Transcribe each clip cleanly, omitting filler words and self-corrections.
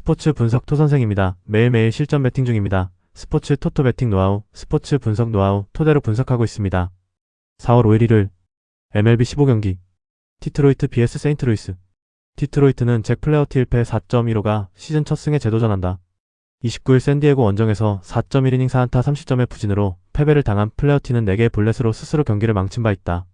스포츠 분석 토선생입니다. 매일매일 실전 배팅 중입니다. 스포츠 토토 배팅 노하우, 스포츠 분석 노하우 토대로 분석하고 있습니다. 4월 5일 일요일 MLB 15경기 디트로이트 vs 세인트루이스. 디트로이트는 잭 플레어티 1패 4.15가 시즌 첫 승에 재도전한다. 29일 샌디에고 원정에서 4.1이닝 4안타 30점의 부진으로 패배를 당한 플레어티는 4개의 볼넷으로 스스로 경기를 망친 바 있다.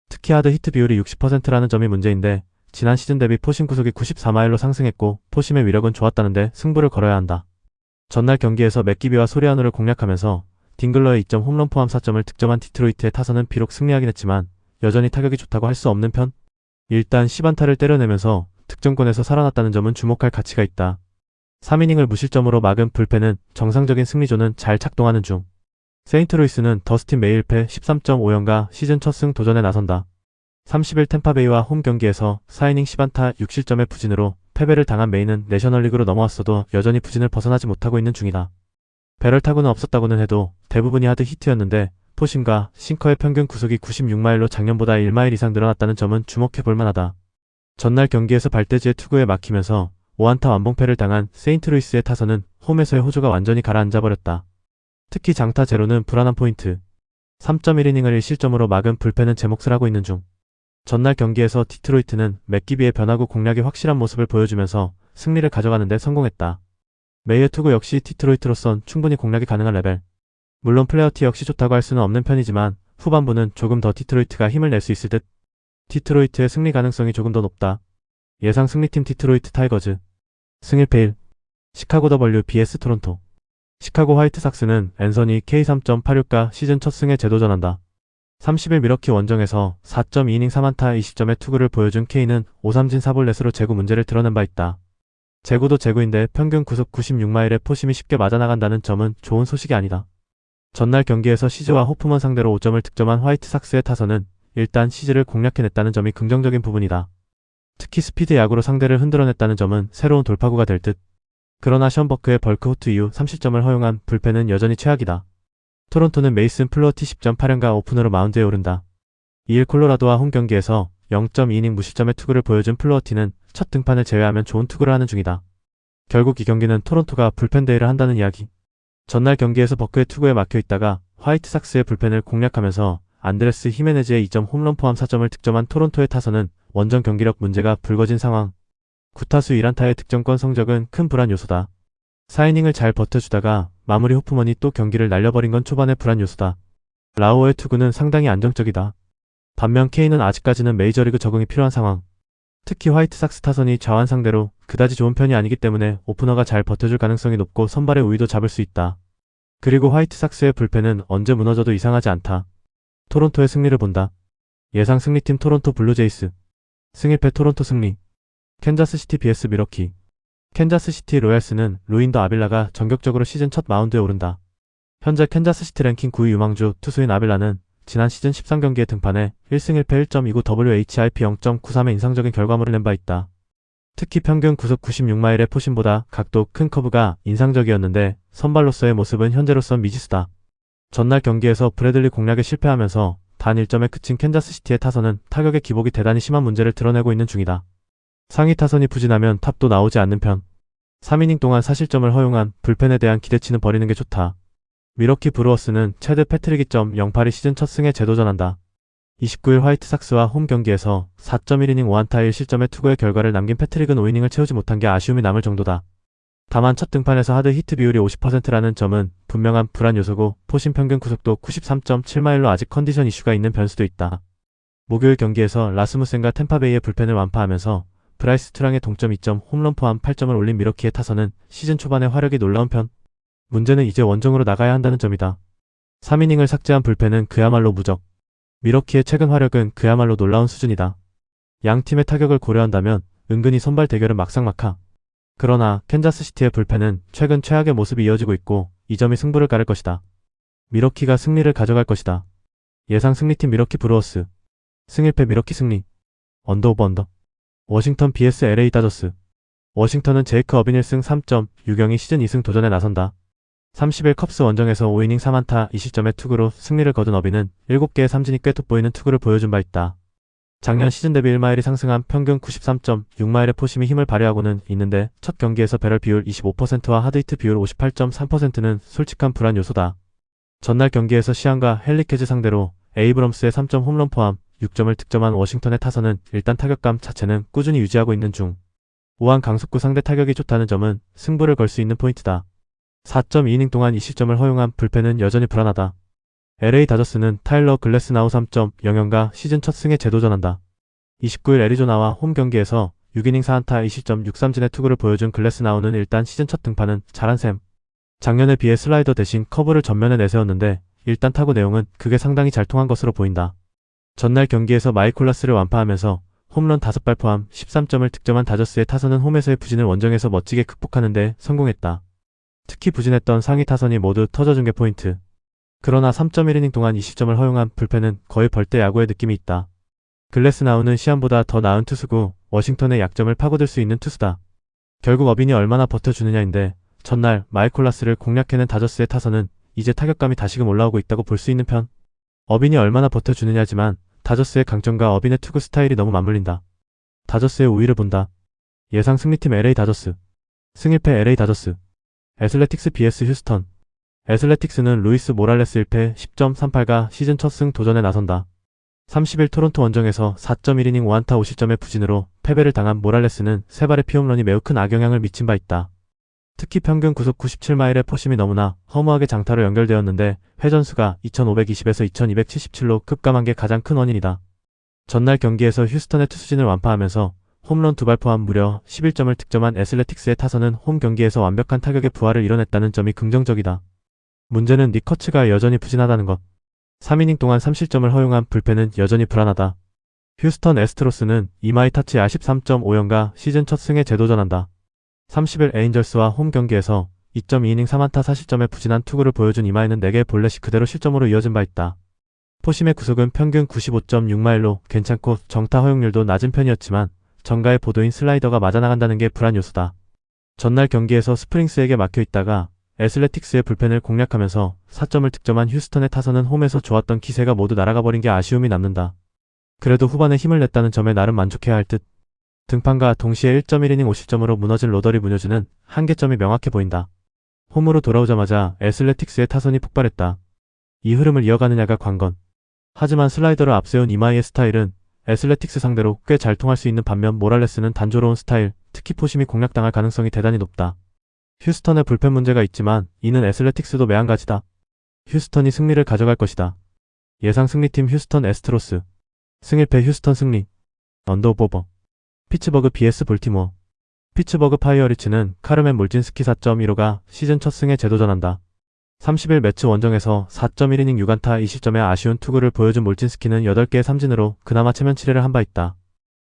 특히 하드 히트 비율이 60%라는 점이 문제인데 지난 시즌 대비 포심 구속이 94마일로 상승했고 포심의 위력은 좋았다는데 승부를 걸어야 한다. 전날 경기에서 맥기비와 소리아누를 공략하면서 딩글러의 2점 홈런 포함 4점을 득점한 디트로이트의 타선은 비록 승리하긴 했지만 여전히 타격이 좋다고 할 수 없는 편? 일단 10안타를 때려내면서 득점권에서 살아났다는 점은 주목할 가치가 있다. 3이닝을 무실점으로 막은 불펜은 정상적인 승리조는 잘 작동하는 중. 세인트루이스는 더스틴 메이 1패 13.5연가 시즌 첫 승 도전에 나선다. 30일 템파베이와 홈 경기에서 4이닝 10안타 6실점의 부진으로 패배를 당한 메이는 내셔널리그로 넘어왔어도 여전히 부진을 벗어나지 못하고 있는 중이다. 배럴 타구는 없었다고는 해도 대부분이 하드 히트였는데 포심과 싱커의 평균 구속이 96마일로 작년보다 1마일 이상 늘어났다는 점은 주목해 볼 만하다. 전날 경기에서 발대지의 투구에 막히면서 5안타 완봉패를 당한 세인트루이스의 타선은 홈에서의 호조가 완전히 가라앉아버렸다. 특히 장타 제로는 불안한 포인트. 3.1이닝을 1실점으로 막은 불펜은 제 몫을 하고 있는 중. 전날 경기에서 디트로이트는 맥기비의 변화구 공략이 확실한 모습을 보여주면서 승리를 가져가는 데 성공했다. 메이의 투구 역시 디트로이트로선 충분히 공략이 가능한 레벨. 물론 플레어티 역시 좋다고 할 수는 없는 편이지만 후반부는 조금 더 디트로이트가 힘을 낼 수 있을 듯. 디트로이트의 승리 가능성이 조금 더 높다. 예상 승리팀 디트로이트 타이거즈. 승 1패 1. 시카고 W vs 토론토. 시카고 화이트삭스는 앤서니 K3.86가 시즌 첫 승에 재도전한다. 30일 미러키 원정에서 4.2이닝 3안타 20점의 투구를 보여준 K는 5삼진 4볼넷으로 제구 문제를 드러낸 바 있다. 제구도 제구인데 평균 구속 96마일에 포심이 쉽게 맞아나간다는 점은 좋은 소식이 아니다. 전날 경기에서 시즈와 호프먼 상대로 5점을 득점한 화이트삭스의 타선은 일단 시즈를 공략해냈다는 점이 긍정적인 부분이다. 특히 스피드 야구로 상대를 흔들어냈다는 점은 새로운 돌파구가 될 듯. 그러나 션 버크의 벌크 호투 이후 30점을 허용한 불펜은 여전히 최악이다. 토론토는 메이슨 플러티 10.8연가 오픈으로 마운드에 오른다. 2일 콜로라도와 홈 경기에서 0.2이닝 무실점의 투구를 보여준 플러티는 첫 등판을 제외하면 좋은 투구를 하는 중이다. 결국 이 경기는 토론토가 불펜 대회를 한다는 이야기. 전날 경기에서 버크의 투구에 막혀있다가 화이트삭스의 불펜을 공략하면서 안드레스 히메네즈의 2점 홈런 포함 4점을 득점한 토론토의 타선은 원정 경기력 문제가 불거진 상황. 9타수 1안타의 득점권 성적은 큰 불안 요소다. 4이닝을 잘 버텨주다가 마무리 호프먼이 또 경기를 날려버린 건 초반의 불안 요소다. 라오의 투구는 상당히 안정적이다. 반면 K는 아직까지는 메이저리그 적응이 필요한 상황. 특히 화이트삭스 타선이 좌완 상대로 그다지 좋은 편이 아니기 때문에 오프너가 잘 버텨줄 가능성이 높고 선발의 우위도 잡을 수 있다. 그리고 화이트삭스의 불펜은 언제 무너져도 이상하지 않다. 토론토의 승리를 본다. 예상 승리팀 토론토 블루제이스. 승 1패 토론토 승리. 캔자스시티 vs 미러키. 캔자스시티 로얄스는 루인더 아빌라가 전격적으로 시즌 첫 마운드에 오른다. 현재 캔자스시티 랭킹 9위 유망주 투수인 아빌라는 지난 시즌 13경기에 등판해 1승 1패 1.29 WHIP 0.93의 인상적인 결과물을 낸 바 있다. 특히 평균 구속 96마일의 포심보다 각도 큰 커브가 인상적이었는데 선발로서의 모습은 현재로선 미지수다. 전날 경기에서 브래들리 공략에 실패하면서 단 1점에 그친 캔자스시티의 타선은 타격의 기복이 대단히 심한 문제를 드러내고 있는 중이다. 상위 타선이 부진하면 탑도 나오지 않는 편. 3이닝 동안 4실점을 허용한 불펜에 대한 기대치는 버리는 게 좋다. 미러키 브루어스는 체드 패트릭이 0.08이 시즌 첫 승에 재도전한다. 29일 화이트삭스와 홈 경기에서 4.1이닝 5안타 1실점의 투구의 결과를 남긴 패트릭은 5이닝을 채우지 못한 게 아쉬움이 남을 정도다. 다만 첫 등판에서 하드 히트 비율이 50%라는 점은 분명한 불안 요소고 포심 평균 구속도 93.7마일로 아직 컨디션 이슈가 있는 변수도 있다. 목요일 경기에서 라스무센과 템파베이의 불펜을 완파하면서 브라이스 투랑의 동점 2점 홈런 포함 8점을 올린 미러키의 타선은 시즌 초반의 화력이 놀라운 편. 문제는 이제 원정으로 나가야 한다는 점이다. 3이닝을 삭제한 불펜은 그야말로 무적. 미러키의 최근 화력은 그야말로 놀라운 수준이다. 양 팀의 타격을 고려한다면 은근히 선발 대결은 막상막하. 그러나 캔자스시티의 불펜은 최근 최악의 모습이 이어지고 있고 이 점이 승부를 가를 것이다. 미러키가 승리를 가져갈 것이다. 예상 승리팀 미러키 브루어스. 승 1패 미러키 승리. 언더 오버 언더. 워싱턴 vs LA 다저스. 워싱턴은 제이크 어빈 1승 3점, 유경이 시즌 2승 도전에 나선다. 30일 컵스 원정에서 5이닝 3안타 20점의 투구로 승리를 거둔 어빈은 7개의 삼진이 꽤 돋보이는 투구를 보여준 바 있다. 작년 시즌 대비 1마일이 상승한 평균 93.6마일의 포심이 힘을 발휘하고는 있는데 첫 경기에서 배럴 비율 25%와 하드히트 비율 58.3%는 솔직한 불안 요소다. 전날 경기에서 시안과 헨리케즈 상대로 에이브럼스의 3점 홈런 포함 6점을 득점한 워싱턴의 타선은 일단 타격감 자체는 꾸준히 유지하고 있는 중. 우한 강속구 상대 타격이 좋다는 점은 승부를 걸 수 있는 포인트다. 4.2이닝 동안 2실점을 허용한 불펜은 여전히 불안하다. LA 다저스는 타일러 글래스나우 3.0연가 시즌 첫 승에 재도전한다. 29일 애리조나와 홈 경기에서 6이닝 4안타 2실점 6삼진의 투구를 보여준 글래스나우는 일단 시즌 첫 등판은 잘한 셈. 작년에 비해 슬라이더 대신 커브를 전면에 내세웠는데 일단 타구 내용은 그게 상당히 잘 통한 것으로 보인다. 전날 경기에서 마이콜라스를 완파하면서 홈런 5발 포함 13점을 득점한 다저스의 타선은 홈에서의 부진을 원정에서 멋지게 극복하는 데 성공했다. 특히 부진했던 상위 타선이 모두 터져준 게 포인트. 그러나 3.1이닝 동안 20점을 허용한 불펜은 거의 벌떼 야구의 느낌이 있다. 글래스나우는 시안보다 더 나은 투수고 워싱턴의 약점을 파고들 수 있는 투수다. 결국 어빈이 얼마나 버텨주느냐인데 전날 마이콜라스를 공략해낸 다저스의 타선은 이제 타격감이 다시금 올라오고 있다고 볼 수 있는 편. 어빈이 얼마나 버텨주느냐지만 다저스의 강점과 어빈의 투구 스타일이 너무 맞물린다. 다저스의 우위를 본다. 예상 승리팀 LA 다저스. 승일패 LA 다저스. 애슬레틱스 vs 휴스턴. 애슬레틱스는 루이스 모랄레스 1패 10.38가 시즌 첫 승 도전에 나선다. 30일 토론토 원정에서 4.1이닝 5안타 5실점의 부진으로 패배를 당한 모랄레스는 3발의 피홈런이 매우 큰 악영향을 미친 바 있다. 특히 평균 구속 97마일의 포심이 너무나 허무하게 장타로 연결되었는데 회전수가 2520에서 2277로 급감한 게 가장 큰 원인이다. 전날 경기에서 휴스턴의 투수진을 완파하면서 홈런 2발 포함 무려 11점을 득점한 애슬레틱스의 타선은 홈 경기에서 완벽한 타격의 부활을 이뤄냈다는 점이 긍정적이다. 문제는 니커츠가 여전히 부진하다는 것. 3이닝 동안 3실점을 허용한 불펜은 여전히 불안하다. 휴스턴 애스트로스는 이마이 타치의 13.5연가 시즌 첫 승에 재도전한다. 30일 에인절스와 홈 경기에서 2.2이닝 3안타 4실점의 부진한 투구를 보여준 이마이는 4개의 볼넷이 그대로 실점으로 이어진 바 있다. 포심의 구속은 평균 95.6마일로 괜찮고 정타 허용률도 낮은 편이었지만 정가의 보도인 슬라이더가 맞아나간다는 게 불안 요소다. 전날 경기에서 스프링스에게 막혀있다가 애슬레틱스의 불펜을 공략하면서 4점을 득점한 휴스턴의 타선은 홈에서 좋았던 기세가 모두 날아가 버린 게 아쉬움이 남는다. 그래도 후반에 힘을 냈다는 점에 나름 만족해야 할 듯. 등판과 동시에 1.1이닝 5실점으로 무너진 로더리 무녀즈는 한계점이 명확해 보인다. 홈으로 돌아오자마자 애슬레틱스의 타선이 폭발했다. 이 흐름을 이어가느냐가 관건. 하지만 슬라이더를 앞세운 이마이의 스타일은 애슬레틱스 상대로 꽤 잘 통할 수 있는 반면 모랄레스는 단조로운 스타일, 특히 포심이 공략당할 가능성이 대단히 높다. 휴스턴의 불펜 문제가 있지만 이는 애슬레틱스도 매한가지다. 휴스턴이 승리를 가져갈 것이다. 예상 승리팀 휴스턴 애스트로스. 승일패 휴스턴 승리. 언더오버. 피츠버그 vs 볼티모어. 피츠버그 파이어리츠는 카르멘 몰진스키 4.15가 시즌 첫 승에 재도전한다. 30일 매치 원정에서 4.1이닝 6안타 2실점의 아쉬운 투구를 보여준 몰진스키는 8개의 삼진으로 그나마 체면 치레를 한 바 있다.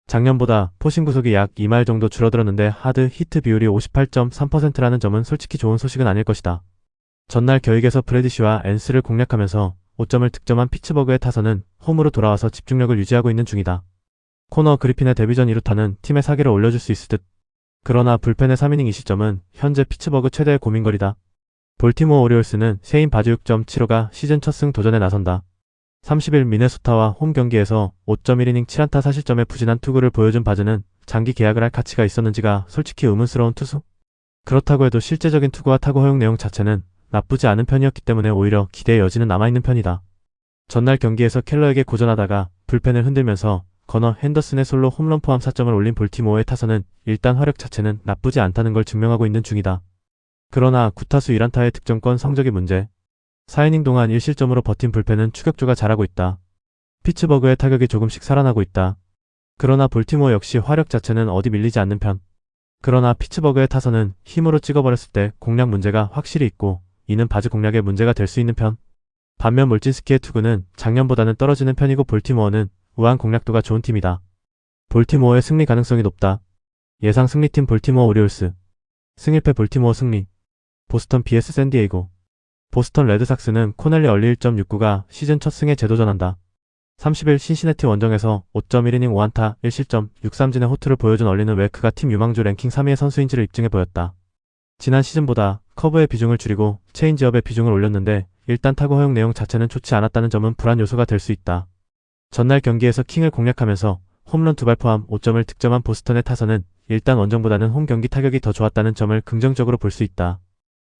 작년보다 포심 구속이 약 2마일 정도 줄어들었는데 하드 히트 비율이 58.3%라는 점은 솔직히 좋은 소식은 아닐 것이다. 전날 겨익에서 브래디쉬와 앤스를 공략하면서 5점을 득점한 피츠버그의 타선은 홈으로 돌아와서 집중력을 유지하고 있는 중이다. 코너 그리핀의 데뷔전 2루타는 팀의 사기를 올려줄 수 있을 듯. 그러나 불펜의 3이닝 2실점은 현재 피츠버그 최대의 고민거리다. 볼티모어 오리올스는 세인 바즈 6.75가 시즌 첫 승 도전에 나선다. 30일 미네소타와 홈 경기에서 5.1이닝 7안타 4실점의 부진한 투구를 보여준 바즈는 장기 계약을 할 가치가 있었는지가 솔직히 의문스러운 투수? 그렇다고 해도 실제적인 투구와 타구 허용 내용 자체는 나쁘지 않은 편이었기 때문에 오히려 기대의 여지는 남아있는 편이다. 전날 경기에서 켈러에게 고전하다가 불펜을 흔들면서 거너 핸더슨의 솔로 홈런 포함 4점을 올린 볼티모어의 타선은 일단 화력 자체는 나쁘지 않다는 걸 증명하고 있는 중이다. 그러나 9타수 1안타의 득점권 성적이 문제. 4이닝 동안 1실점으로 버틴 불펜은 추격조가 잘하고 있다. 피츠버그의 타격이 조금씩 살아나고 있다. 그러나 볼티모어 역시 화력 자체는 어디 밀리지 않는 편. 그러나 피츠버그의 타선은 힘으로 찍어버렸을 때 공략 문제가 확실히 있고 이는 바즈 공략의 문제가 될 수 있는 편. 반면 몰진스키의 투구는 작년보다는 떨어지는 편이고 볼티모어는 우한 공략도가 좋은 팀이다. 볼티모어의 승리 가능성이 높다. 예상 승리팀 볼티모어 오리올스. 승일패 볼티모어 승리. 보스턴 vs 샌디에이고. 보스턴 레드삭스는 코넬리 얼리 1.69가 시즌 첫 승에 재도전한다. 30일 신시내티 원정에서 5.1이닝 5안타 1실점 6삼진의 호투를 보여준 얼리는 왜 그가 팀 유망주 랭킹 3위의 선수인지를 입증해 보였다. 지난 시즌보다 커브의 비중을 줄이고 체인지업의 비중을 올렸는데 일단 타구 허용 내용 자체는 좋지 않았다는 점은 불안 요소가 될 수 있다. 전날 경기에서 킹을 공략하면서 홈런 2발 포함 5점을 득점한 보스턴의 타선은 일단 원정보다는 홈 경기 타격이 더 좋았다는 점을 긍정적으로 볼 수 있다.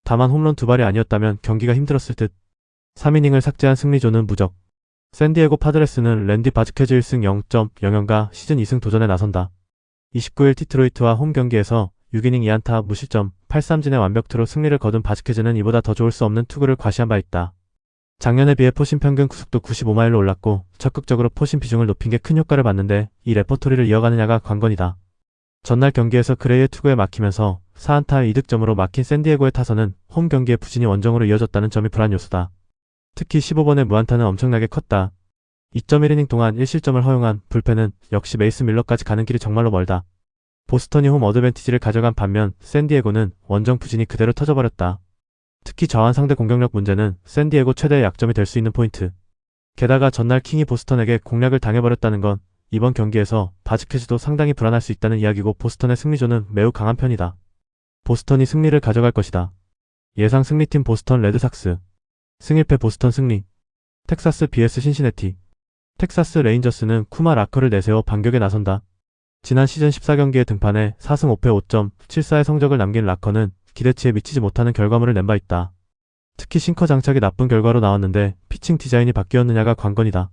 다만 홈런 2발이 아니었다면 경기가 힘들었을 듯. 3이닝을 삭제한 승리조는 무적. 샌디에고 파드레스는 랜디 바즈케즈 1승 0.00가 시즌 2승 도전에 나선다. 29일 디트로이트와 홈 경기에서 6이닝 2안타 무실점 8삼진의 완벽투로 승리를 거둔 바즈케즈는 이보다 더 좋을 수 없는 투구를 과시한 바 있다. 작년에 비해 포심 평균 구속도 95마일로 올랐고 적극적으로 포심 비중을 높인 게 큰 효과를 봤는데 이 레퍼토리를 이어가느냐가 관건이다. 전날 경기에서 그레이의 투구에 막히면서 4안타 2득점으로 막힌 샌디에고의 타선은 홈 경기의 부진이 원정으로 이어졌다는 점이 불안 요소다. 특히 15번의 무안타는 엄청나게 컸다. 2.1이닝 동안 1실점을 허용한 불펜은 역시 메이스 밀러까지 가는 길이 정말로 멀다. 보스턴이 홈 어드밴티지를 가져간 반면 샌디에고는 원정 부진이 그대로 터져버렸다. 특히 저한 상대 공격력 문제는 샌디에고 최대의 약점이 될 수 있는 포인트. 게다가 전날 킹이 보스턴에게 공략을 당해버렸다는 건 이번 경기에서 바즈케즈도 상당히 불안할 수 있다는 이야기고 보스턴의 승리조는 매우 강한 편이다. 보스턴이 승리를 가져갈 것이다. 예상 승리팀 보스턴 레드삭스. 승일패 보스턴 승리. 텍사스 vs 신시내티. 텍사스 레인저스는 쿠마 라커를 내세워 반격에 나선다. 지난 시즌 14경기에 등판해 4승 5패 5.74의 성적을 남긴 라커는 기대치에 미치지 못하는 결과물을 낸 바 있다. 특히 싱커 장착이 나쁜 결과로 나왔는데 피칭 디자인이 바뀌었느냐가 관건이다.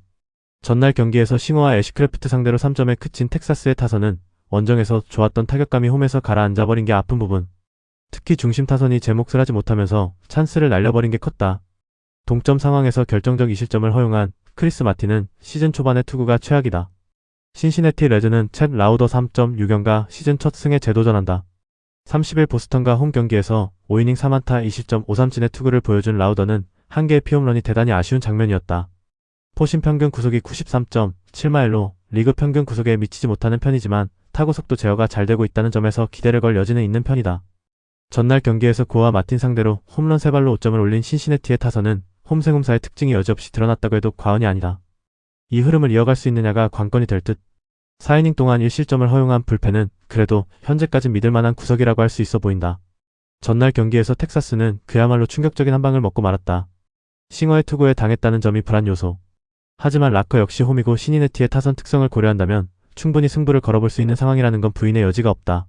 전날 경기에서 싱어와 애쉬크래프트 상대로 3점에 그친 텍사스의 타선은 원정에서 좋았던 타격감이 홈에서 가라앉아버린 게 아픈 부분. 특히 중심 타선이 제 몫을 하지 못하면서 찬스를 날려버린 게 컸다. 동점 상황에서 결정적 2실점을 허용한 크리스 마틴은 시즌 초반의 투구가 최악이다. 신시내티 레즈는 챗 라우더 3.6연가 시즌 첫 승에 재도전한다. 30일 보스턴과 홈 경기에서 5이닝 3안타 2실점 5삼진의 투구를 보여준 라우더는 한 개의 피홈런이 대단히 아쉬운 장면이었다. 포심 평균 구속이 93.7마일로 리그 평균 구속에 미치지 못하는 편이지만 타구 속도 제어가 잘 되고 있다는 점에서 기대를 걸 여지는 있는 편이다. 전날 경기에서 고아 마틴 상대로 홈런 3발로 5점을 올린 신시내티의 타선은 홈생홈사의 특징이 여지없이 드러났다고 해도 과언이 아니다. 이 흐름을 이어갈 수 있느냐가 관건이 될 듯. 4이닝 동안 1실점을 허용한 불펜은 그래도 현재까지 믿을만한 구석이라고 할 수 있어 보인다. 전날 경기에서 텍사스는 그야말로 충격적인 한 방을 먹고 말았다. 싱어의 투구에 당했다는 점이 불안 요소. 하지만 라커 역시 홈이고 신시내티의 타선 특성을 고려한다면 충분히 승부를 걸어볼 수 있는 상황이라는 건 부인의 여지가 없다.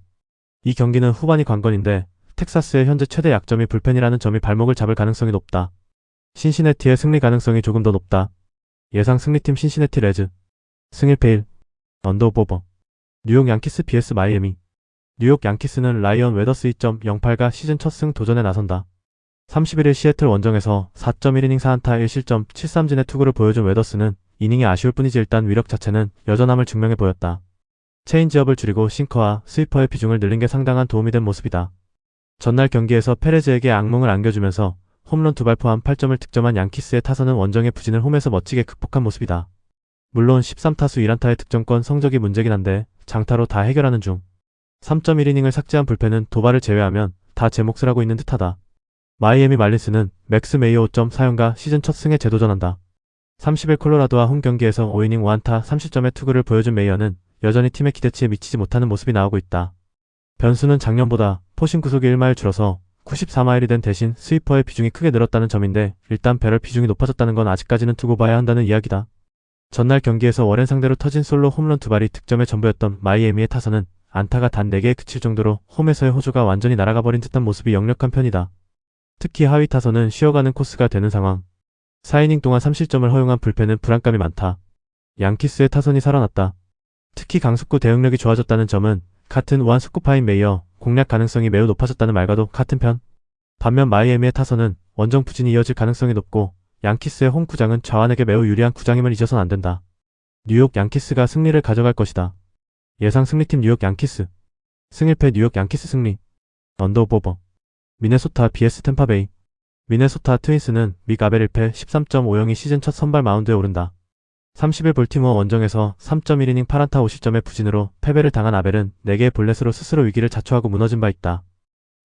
이 경기는 후반이 관건인데 텍사스의 현재 최대 약점이 불펜이라는 점이 발목을 잡을 가능성이 높다. 신시내티의 승리 가능성이 조금 더 높다. 예상 승리팀 신시내티 레즈. 승일패 1. 언더오버. 뉴욕 양키스 vs 마이애미. 뉴욕 양키스는 라이언 웨더스 2.08가 시즌 첫 승 도전에 나선다. 31일 시애틀 원정에서 4.1이닝 4안타 1실점 7삼진의 투구를 보여준 웨더스는 이닝이 아쉬울 뿐이지 일단 위력 자체는 여전함을 증명해 보였다. 체인지업을 줄이고 싱커와 스위퍼의 비중을 늘린 게 상당한 도움이 된 모습이다. 전날 경기에서 페레즈에게 악몽을 안겨주면서 홈런 2발 포함 8점을 득점한 양키스의 타선은 원정의 부진을 홈에서 멋지게 극복한 모습이다. 물론 13타수 1안타의 득점권 성적이 문제긴 한데 장타로 다 해결하는 중. 3.1이닝을 삭제한 불펜은 도발을 제외하면 다 제 몫을 하고 있는 듯하다. 마이애미 말린스는 맥스 메이어 5.4연가 시즌 첫 승에 재도전한다. 30일 콜로라도와 홈 경기에서 5이닝 5안타 30점의 투구를 보여준 메이어는 여전히 팀의 기대치에 미치지 못하는 모습이 나오고 있다. 변수는 작년보다 포심 구속이 1마일 줄어서 94마일이 된 대신 스위퍼의 비중이 크게 늘었다는 점인데 일단 배럴 비중이 높아졌다는 건 아직까지는 두고 봐야 한다는 이야기다. 전날 경기에서 워렌 상대로 터진 솔로 홈런 2발이 득점의 전부였던 마이애미의 타선은 안타가 단 4개에 그칠 정도로 홈에서의 호조가 완전히 날아가 버린 듯한 모습이 역력한 편이다. 특히 하위 타선은 쉬어가는 코스가 되는 상황. 4이닝 동안 3실점을 허용한 불펜은 불안감이 많다. 양키스의 타선이 살아났다. 특히 강속구 대응력이 좋아졌다는 점은 같은 우한 스쿠파인 메이어 공략 가능성이 매우 높아졌다는 말과도 같은 편. 반면 마이애미의 타선은 원정 부진이 이어질 가능성이 높고 양키스의 홈 구장은 좌완에게 매우 유리한 구장임을 잊어선 안된다. 뉴욕 양키스가 승리를 가져갈 것이다. 예상 승리팀 뉴욕 양키스. 승일패 뉴욕 양키스 승리. 언더오버. 미네소타 vs 템파베이. 미네소타 트윈스는 믹 아벨 1패 13.50이 시즌 첫 선발 마운드에 오른다. 30일 볼티모어 원정에서 3.1이닝 8안타 5실점의 부진으로 패배를 당한 아벨은 4개의 볼넷으로 스스로 위기를 자초하고 무너진 바 있다.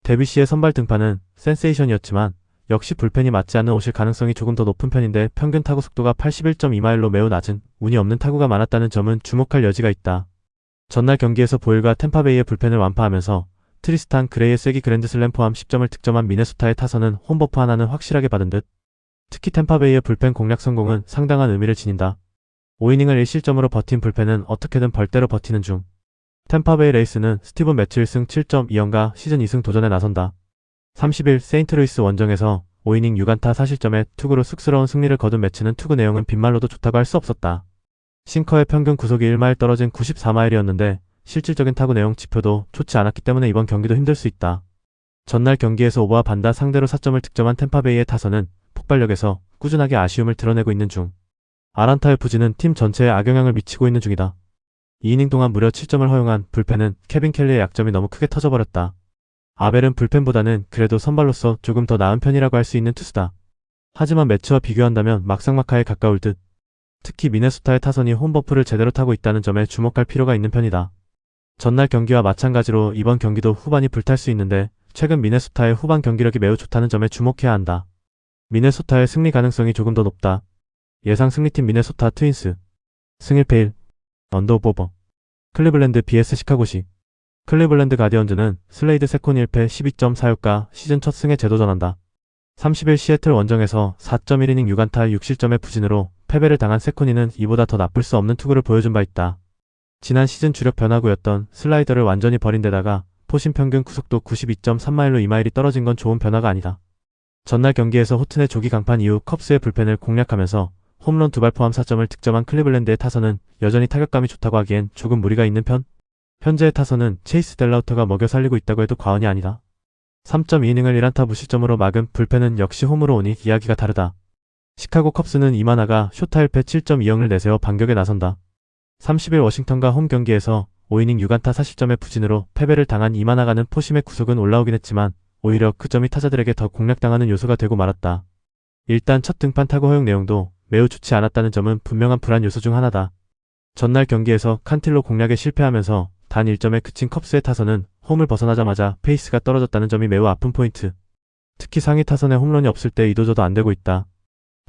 데뷔 시의 선발 등판은 센세이션이었지만 역시 불펜이 맞지 않는 옷일 가능성이 조금 더 높은 편인데 평균 타구 속도가 81.2마일로 매우 낮은 운이 없는 타구가 많았다는 점은 주목할 여지가 있다. 전날 경기에서 보일과 템파베이의 불펜을 완파하면서 트리스탄 그레이의 쐐기 그랜드슬램 포함 10점을 득점한 미네소타의 타선은 홈버프 하나는 확실하게 받은 듯. 특히 템파베이의 불펜 공략 성공은 상당한 의미를 지닌다. 5이닝을 1실점으로 버틴 불펜은 어떻게든 벌대로 버티는 중. 템파베이 레이스는 스티븐 매츠 1승 7.2연가 시즌 2승 도전에 나선다. 30일 세인트루이스 원정에서 5이닝 6안타 4실점의 투구로 쑥스러운 승리를 거둔 매츠는 투구 내용은 빗말로도 좋다고 할 수 없었다. 싱커의 평균 구속이 1마일 떨어진 94마일이었는데 실질적인 타구 내용 지표도 좋지 않았기 때문에 이번 경기도 힘들 수 있다. 전날 경기에서 오버와 반다 상대로 4점을 득점한 템파베이의 타선은 폭발력에서 꾸준하게 아쉬움을 드러내고 있는 중. 아란타의 부진은 팀 전체에 악영향을 미치고 있는 중이다. 2이닝 동안 무려 7점을 허용한 불펜은 케빈 켈리의 약점이 너무 크게 터져버렸다. 아벨은 불펜보다는 그래도 선발로서 조금 더 나은 편이라고 할 수 있는 투수다. 하지만 매치와 비교한다면 막상막하에 가까울 듯. 특히 미네소타의 타선이 홈버프를 제대로 타고 있다는 점에 주목할 필요가 있는 편이다. 전날 경기와 마찬가지로 이번 경기도 후반이 불탈 수 있는데 최근 미네소타의 후반 경기력이 매우 좋다는 점에 주목해야 한다. 미네소타의 승리 가능성이 조금 더 높다. 예상 승리팀 미네소타 트윈스 승1패 1 언더오버 클리블랜드 vs 시카고시 클리블랜드 가디언즈는 슬레이드 세콘 1패 12.46가 시즌 첫 승에 재도전한다. 30일 시애틀 원정에서 4.1이닝 6안타 6실점의 부진으로 패배를 당한 세코니는 이보다 더 나쁠 수 없는 투구를 보여준 바 있다. 지난 시즌 주력 변화구였던 슬라이더를 완전히 버린 데다가 포심 평균 구속도 92.3마일로 2마일이 떨어진 건 좋은 변화가 아니다. 전날 경기에서 호튼의 조기 강판 이후 컵스의 불펜을 공략하면서 홈런 2발 포함 4점을 득점한 클리블랜드의 타선은 여전히 타격감이 좋다고 하기엔 조금 무리가 있는 편? 현재의 타선은 체이스 델라우터가 먹여 살리고 있다고 해도 과언이 아니다. 3.2이닝을 1안타 무실점으로 막은 불펜은 역시 홈으로 오니 이야기가 다르다. 시카고 컵스는 이마나가 쇼타 1패 7.2영을 내세워 반격에 나선다. 30일 워싱턴과 홈 경기에서 5이닝 6안타 4실점의 부진으로 패배를 당한 이마나가는 포심의 구속은 올라오긴 했지만 오히려 그 점이 타자들에게 더 공략당하는 요소가 되고 말았다. 일단 첫 등판 타구 허용 내용도 매우 좋지 않았다는 점은 분명한 불안 요소 중 하나다. 전날 경기에서 칸틸로 공략에 실패하면서 단 1점에 그친 컵스의 타선은 홈을 벗어나자마자 페이스가 떨어졌다는 점이 매우 아픈 포인트. 특히 상위 타선에 홈런이 없을 때 이도저도 안되고 있다.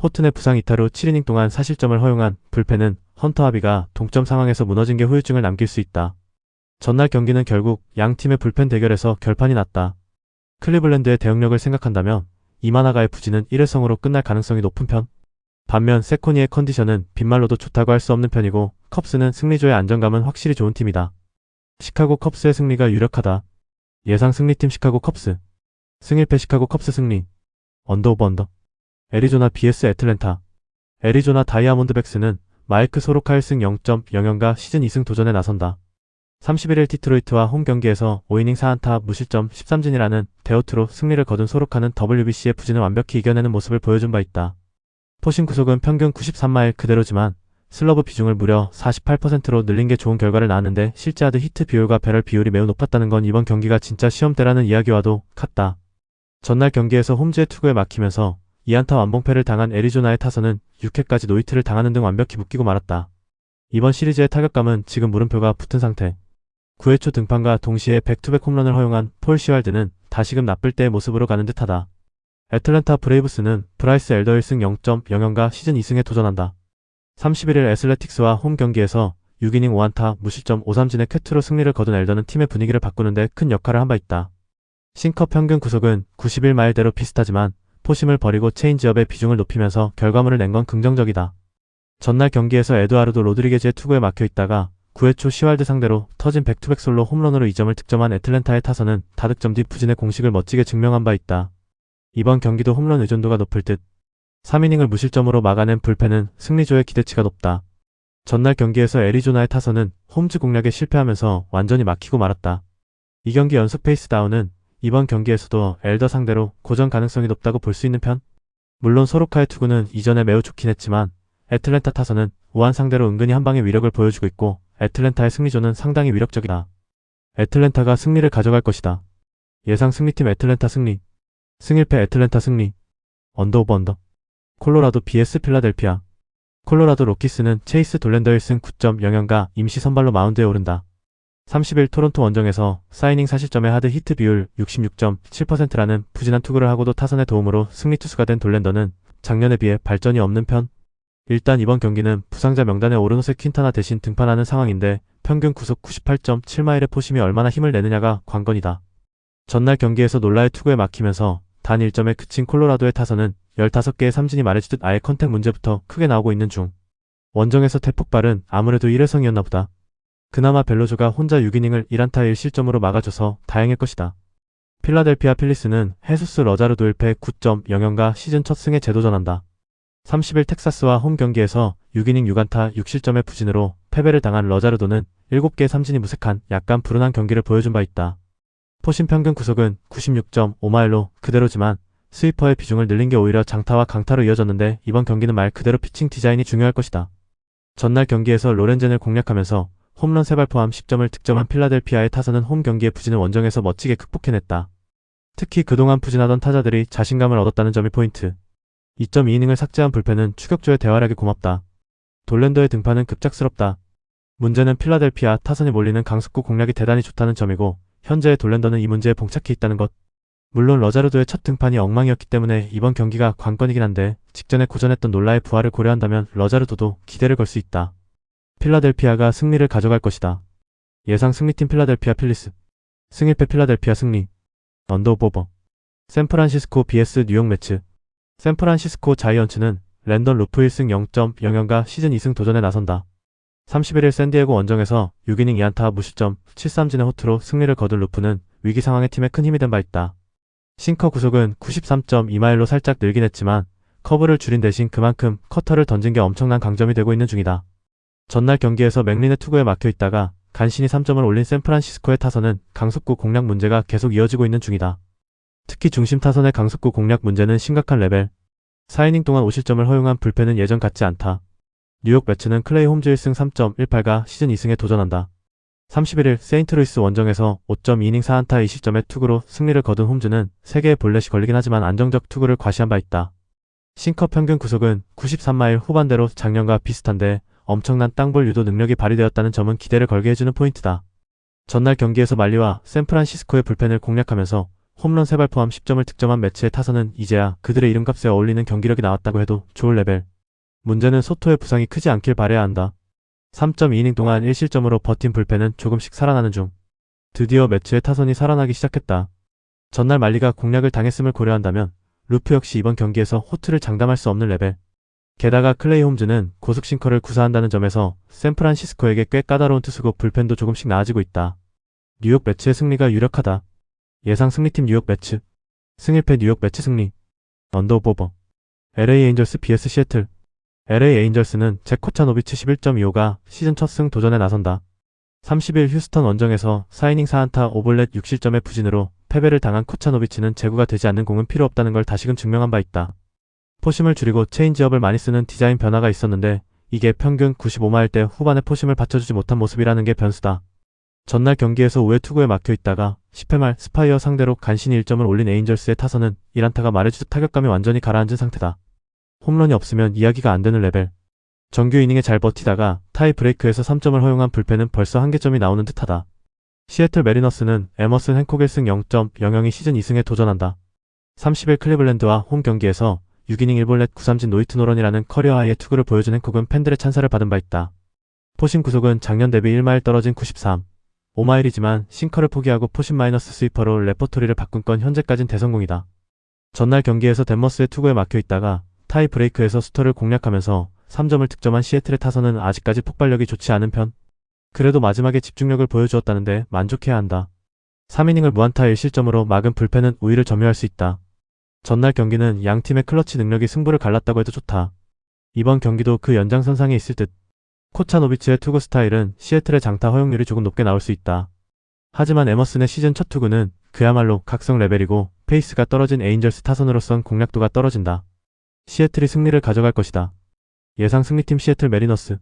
호튼의 부상 이탈 후 7이닝 동안 4실점을 허용한 불펜은 헌터 하비가 동점 상황에서 무너진 게 후유증을 남길 수 있다. 전날 경기는 결국 양 팀의 불펜 대결에서 결판이 났다. 클리블랜드의 대응력을 생각한다면 이마나가의 부진은 1회성으로 끝날 가능성이 높은 편. 반면 세코니의 컨디션은 빗말로도 좋다고 할 수 없는 편이고 컵스는 승리조의 안정감은 확실히 좋은 팀이다. 시카고 컵스의 승리가 유력하다. 예상 승리팀 시카고 컵스 승1패 시카고 컵스 승리 언더오버 언더 애리조나 vs 애틀랜타 애리조나 다이아몬드백스는 마이크 소로카 1승 0.00가 시즌 2승 도전에 나선다. 31일 디트로이트와 홈 경기에서 5이닝 4안타 무실점 13진이라는 대호투로 승리를 거둔 소로카는 WBC의 부진을 완벽히 이겨내는 모습을 보여준 바 있다. 포심 구속은 평균 93마일 그대로지만 슬러브 비중을 무려 48%로 늘린 게 좋은 결과를 낳았는데 실제 하드 히트 비율과 배럴 비율이 매우 높았다는 건 이번 경기가 진짜 시험대라는 이야기와도 같다. 전날 경기에서 홈즈의 투구에 막히면서 2안타 완봉패를 당한 애리조나의 타선은 6회까지 노히트를 당하는 등 완벽히 묶이고 말았다. 이번 시리즈의 타격감은 지금 물음표가 붙은 상태. 9회 초 등판과 동시에 백투백 홈런을 허용한 폴 시왈드는 다시금 나쁠 때의 모습으로 가는 듯하다. 애틀랜타 브레이브스는 브라이스 엘더 1승 0.00가 시즌 2승에 도전한다. 31일 애슬레틱스와 홈 경기에서 6이닝 5안타 무실점 5삼진의 쾌투로 승리를 거둔 엘더는 팀의 분위기를 바꾸는데 큰 역할을 한 바 있다. 싱커 평균 구속은 91마일대로 비슷하지만 포심을 버리고 체인지업의 비중을 높이면서 결과물을 낸 건 긍정적이다. 전날 경기에서 에드와르도 로드리게즈의 투구에 막혀있다가 9회 초 시왈드 상대로 터진 백투백 솔로 홈런으로 2점을 득점한 애틀랜타의 타선은 다득점 뒤 부진의 공식을 멋지게 증명한 바 있다. 이번 경기도 홈런 의존도가 높을 듯. 3이닝을 무실점으로 막아낸 불펜은 승리조의 기대치가 높다. 전날 경기에서 애리조나의 타선은 홈즈 공략에 실패하면서 완전히 막히고 말았다. 이 경기 연속 페이스 다운은 이번 경기에서도 엘더 상대로 고전 가능성이 높다고 볼 수 있는 편? 물론 소로카의 투구는 이전에 매우 좋긴 했지만 애틀랜타 타선은 우한 상대로 은근히 한방의 위력을 보여주고 있고 애틀랜타의 승리조는 상당히 위력적이다. 애틀랜타가 승리를 가져갈 것이다. 예상 승리팀 애틀랜타 승리 승1패 애틀랜타 승리 언더오버 언더 콜로라도 vs 필라델피아 콜로라도 로키스는 체이스 돌랜더 1승 9.00가 임시 선발로 마운드에 오른다. 30일 토론토 원정에서 사이닝 4실점의 하드 히트 비율 66.7%라는 부진한 투구를 하고도 타선의 도움으로 승리 투수가 된 돌랜더는 작년에 비해 발전이 없는 편. 일단 이번 경기는 부상자 명단에 오른 호세 퀸타나 대신 등판하는 상황인데 평균 구속 98.7마일의 포심이 얼마나 힘을 내느냐가 관건이다. 전날 경기에서 놀라의 투구에 막히면서 단 1점에 그친 콜로라도의 타선은 15개의 삼진이 말해주듯 아예 컨택 문제부터 크게 나오고 있는 중. 원정에서 대폭발은 아무래도 일회성이었나 보다. 그나마 벨로조가 혼자 6이닝을 1안타 1실점으로 막아줘서 다행일 것이다. 필라델피아 필리스는 헤수스 러자르도 1패 9.00가 시즌 첫 승에 재도전한다. 30일 텍사스와 홈 경기에서 6이닝 6안타 6실점의 부진으로 패배를 당한 러자르도는 7개의 삼진이 무색한 약간 불운한 경기를 보여준 바 있다. 포심 평균 구속은 96.5마일로 그대로지만 스위퍼의 비중을 늘린 게 오히려 장타와 강타로 이어졌는데 이번 경기는 말 그대로 피칭 디자인이 중요할 것이다. 전날 경기에서 로렌젠을 공략하면서 홈런 3발 포함 10점을 득점한 필라델피아의 타선은 홈 경기의 부진을 원정에서 멋지게 극복해냈다. 특히 그동안 부진하던 타자들이 자신감을 얻었다는 점이 포인트. 2.2이닝을 삭제한 불펜은 추격조의 대활약에 고맙다. 돌랜더의 등판은 급작스럽다. 문제는 필라델피아 타선이 몰리는 강속구 공략이 대단히 좋다는 점이고 현재의 돌랜더는 이 문제에 봉착해 있다는 것. 물론 러자르도의 첫 등판이 엉망이었기 때문에 이번 경기가 관건이긴 한데 직전에 고전했던 놀라의 부활을 고려한다면 러자르도도 기대를 걸 수 있다. 필라델피아가 승리를 가져갈 것이다. 예상 승리팀 필라델피아 필리스. 승일패 필라델피아 승리. 언더오버. 샌프란시스코 vs 뉴욕 매츠. 샌프란시스코 자이언츠는 랜던 루프 1승 0.00가 시즌 2승 도전에 나선다. 31일 샌디에고 원정에서 6이닝 2안타 무실점 7삼진의 호투로 승리를 거둔 루프는 위기 상황에 팀에 큰 힘이 된 바 있다. 싱커 구속은 93.2마일로 살짝 늘긴 했지만 커브를 줄인 대신 그만큼 커터를 던진 게 엄청난 강점이 되고 있는 중이다. 전날 경기에서 맥린의 투구에 막혀 있다가 간신히 3점을 올린 샌프란시스코의 타선은 강속구 공략 문제가 계속 이어지고 있는 중이다. 특히 중심 타선의 강속구 공략 문제는 심각한 레벨. 4이닝 동안 5실점을 허용한 불펜은 예전 같지 않다. 뉴욕 매츠는 클레이 홈즈 1승 3.18가 시즌 2승에 도전한다. 31일 세인트루이스 원정에서 5.2이닝 4안타 2실점의 투구로 승리를 거둔 홈즈는 3개의 볼넷이 걸리긴 하지만 안정적 투구를 과시한 바 있다. 싱커 평균 구속은 93마일 후반대로 작년과 비슷한데 엄청난 땅볼 유도 능력이 발휘되었다는 점은 기대를 걸게 해주는 포인트다. 전날 경기에서 말리와 샌프란시스코의 불펜을 공략하면서 홈런 3발 포함 10점을 득점한 매치의 타선은 이제야 그들의 이름값에 어울리는 경기력이 나왔다고 해도 좋을 레벨. 문제는 소토의 부상이 크지 않길 바라야 한다. 3.2이닝 동안 1실점으로 버틴 불펜은 조금씩 살아나는 중. 드디어 매치의 타선이 살아나기 시작했다. 전날 말리가 공략을 당했음을 고려한다면 루프 역시 이번 경기에서 호투를 장담할 수 없는 레벨. 게다가 클레이 홈즈는 고속 싱커를 구사한다는 점에서 샌프란시스코에게 꽤 까다로운 투수고 불펜도 조금씩 나아지고 있다. 뉴욕 매치의 승리가 유력하다. 예상 승리팀 뉴욕 매츠. 승일패 뉴욕 매츠 승리. 언더오버. LA 에인절스 vs 시애틀. LA 에인절스는 잭 코차노비치 11.25가 시즌 첫 승 도전에 나선다. 30일 휴스턴 원정에서 4이닝 4안타 5볼넷 6실점의 부진으로 패배를 당한 코차노비치는 제구가 되지 않는 공은 필요 없다는 걸 다시금 증명한 바 있다. 포심을 줄이고 체인지업을 많이 쓰는 디자인 변화가 있었는데 이게 평균 95마일대 후반에 포심을 받쳐주지 못한 모습이라는 게 변수다. 전날 경기에서 5회 투구에 막혀 있다가 10회 말 스파이어 상대로 간신히 1점을 올린 에인절스의 타선은 1안타가 말해주듯 타격감이 완전히 가라앉은 상태다. 홈런이 없으면 이야기가 안 되는 레벨. 정규 이닝에 잘 버티다가 타이 브레이크에서 3점을 허용한 불펜은 벌써 한계점이 나오는 듯하다. 시애틀 메리너스는 에머슨 행콕 1승 0.00이 시즌 2승에 도전한다. 30일 클리블랜드와 홈 경기에서 6이닝 1볼넷 9삼진 노히트 노런이라는 커리어 하이의 투구를 보여준 행콕은 팬들의 찬사를 받은 바 있다. 포심 구속은 작년 대비 1마일 떨어진 93. 5마일이지만 싱커를 포기하고 포심 마이너스 스위퍼로 레퍼토리를 바꾼 건 현재까진 대성공이다. 전날 경기에서 댄머스의 투구에 막혀 있다가 타이 브레이크에서 수터를 공략하면서 3점을 득점한 시애틀의 타선은 아직까지 폭발력이 좋지 않은 편. 그래도 마지막에 집중력을 보여주었다는데 만족해야 한다. 3이닝을 무안타 1실점으로 막은 불펜은 우위를 점유할 수 있다. 전날 경기는 양팀의 클러치 능력이 승부를 갈랐다고 해도 좋다. 이번 경기도 그 연장선상에 있을 듯. 코차노비치의 투구 스타일은 시애틀의 장타 허용률이 조금 높게 나올 수 있다. 하지만 에머슨의 시즌 첫 투구는 그야말로 각성 레벨이고 페이스가 떨어진 에인절스 타선으로선 공략도가 떨어진다. 시애틀이 승리를 가져갈 것이다. 예상 승리팀 시애틀 메리너스.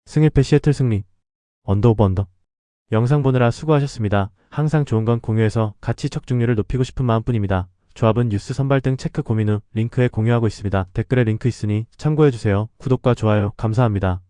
승일패 시애틀 승리. 언더오버 언더. 영상 보느라 수고하셨습니다. 항상 좋은 건 공유해서 가치 척중률을 높이고 싶은 마음뿐입니다. 조합은 뉴스 선발 등 체크 고민 후 링크에 공유하고 있습니다. 댓글에 링크 있으니 참고해주세요. 구독과 좋아요 감사합니다.